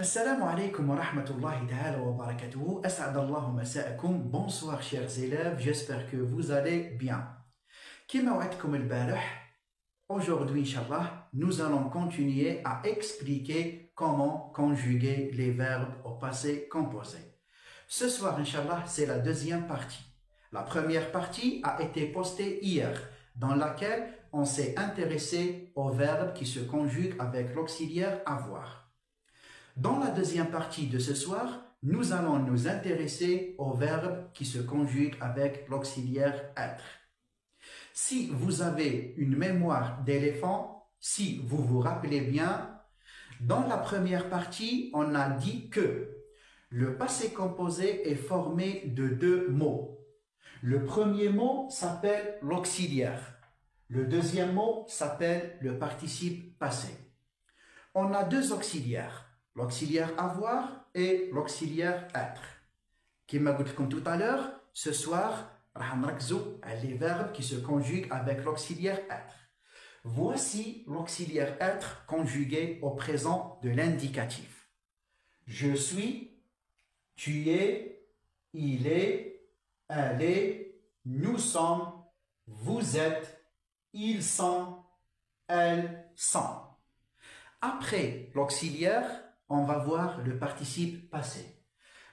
Assalamu alaikum wa rahmatullahi ta'ala wa barakatuhu. As'adallahu masa'akum. Bonsoir chers élèves, j'espère que vous allez bien. Kima wa'adkum al-barih. Aujourd'hui, Inch'Allah, nous allons continuer à expliquer comment conjuguer les verbes au passé composé. Ce soir, Inch'Allah, c'est la deuxième partie. La première partie a été postée hier, dans laquelle on s'est intéressé aux verbes qui se conjuguent avec l'auxiliaire avoir. Dans la deuxième partie de ce soir, nous allons nous intéresser aux verbes qui se conjuguent avec l'auxiliaire être. Si vous avez une mémoire d'éléphant, si vous vous rappelez bien, dans la première partie, on a dit que le passé composé est formé de deux mots. Le premier mot s'appelle l'auxiliaire. Le deuxième mot s'appelle le participe passé. On a deux auxiliaires. L'auxiliaire avoir et l'auxiliaire être. Comme tout à l'heure, ce soir, les verbes qui se conjuguent avec l'auxiliaire être. Voici l'auxiliaire être conjugué au présent de l'indicatif. Je suis, tu es, il est, elle est, nous sommes, vous êtes, ils sont, elles sont. Après l'auxiliaire, on va voir le participe passé.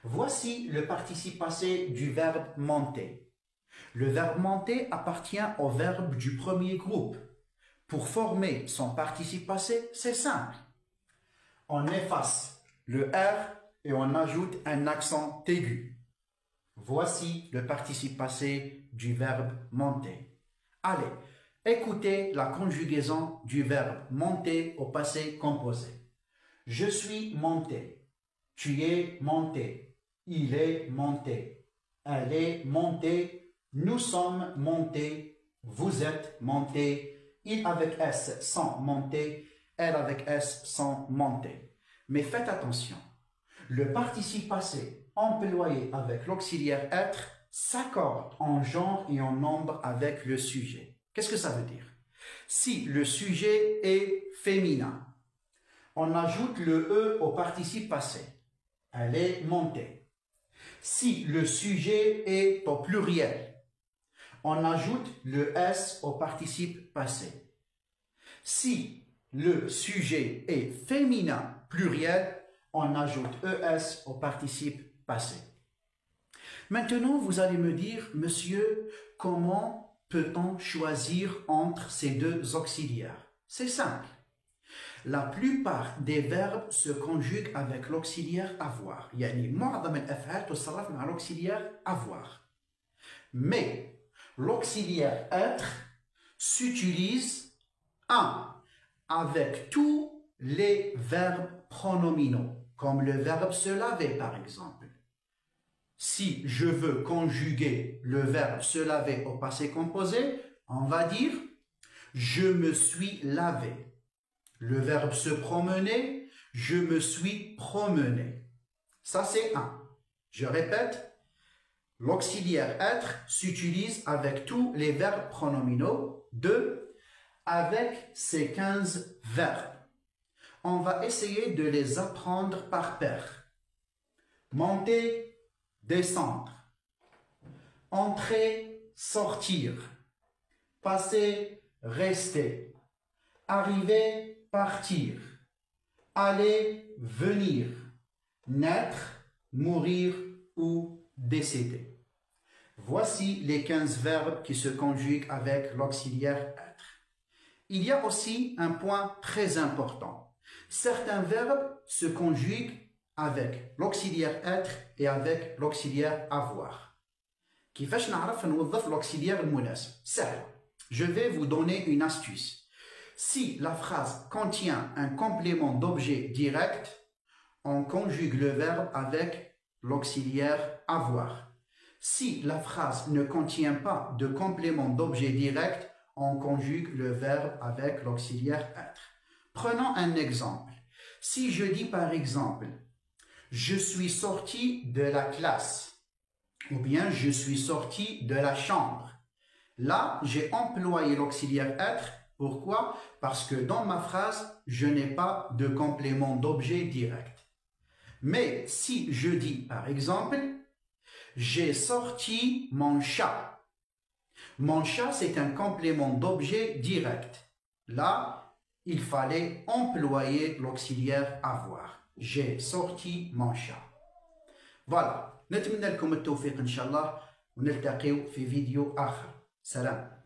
Voici le participe passé du verbe monter. Le verbe monter appartient au verbe du premier groupe. Pour former son participe passé, c'est simple. On efface le R et on ajoute un accent aigu. Voici le participe passé du verbe monter. Allez, écoutez la conjugaison du verbe monter au passé composé. Je suis monté, tu es monté, il est monté, elle est montée, nous sommes montés, vous êtes montés, il avec S sont montés, elle avec S sont montés. Mais faites attention, le participe passé employé avec l'auxiliaire être s'accorde en genre et en nombre avec le sujet. Qu'est-ce que ça veut dire? Si le sujet est féminin, on ajoute le E au participe passé. Elle est montée. Si le sujet est au pluriel, on ajoute le S au participe passé. Si le sujet est féminin pluriel, on ajoute ES au participe passé. Maintenant, vous allez me dire, monsieur, comment peut-on choisir entre ces deux auxiliaires? C'est simple. La plupart des verbes se conjuguent avec l'auxiliaire avoir. يعني معظم الأفعال تصرف مع l'auxiliaire avoir. Mais l'auxiliaire être s'utilise avec tous les verbes pronominaux, comme le verbe se laver par exemple. Si je veux conjuguer le verbe se laver au passé composé, on va dire je me suis lavé. Le verbe se promener, je me suis promené. Ça, c'est un. Je répète, l'auxiliaire être s'utilise avec tous les verbes pronominaux. 2. Avec ces 15 verbes. On va essayer de les apprendre par paire. Monter, descendre. Entrer, sortir. Passer, rester. Arriver, partir, aller, venir, naître, mourir ou décéder. Voici les 15 verbes qui se conjuguent avec l'auxiliaire être. Il y a aussi un point très important. Certains verbes se conjuguent avec l'auxiliaire être et avec l'auxiliaire avoir. كيفاش نعرف نوظف l'auxiliaire المناسب؟ سهل. Je vais vous donner une astuce. Si la phrase contient un complément d'objet direct, on conjugue le verbe avec l'auxiliaire avoir. Si la phrase ne contient pas de complément d'objet direct, on conjugue le verbe avec l'auxiliaire être. Prenons un exemple. Si je dis par exemple « Je suis sorti de la classe » ou bien « Je suis sorti de la chambre », là, j'ai employé l'auxiliaire être. Pourquoi? Parce que dans ma phrase, je n'ai pas de complément d'objet direct. Mais si je dis par exemple, j'ai sorti mon chat. Mon chat, c'est un complément d'objet direct. Là, il fallait employer l'auxiliaire avoir. J'ai sorti mon chat. Voilà. نتمنى لكم التوفيق إن شاء الله ونلتقي في فيديو آخر. سلام.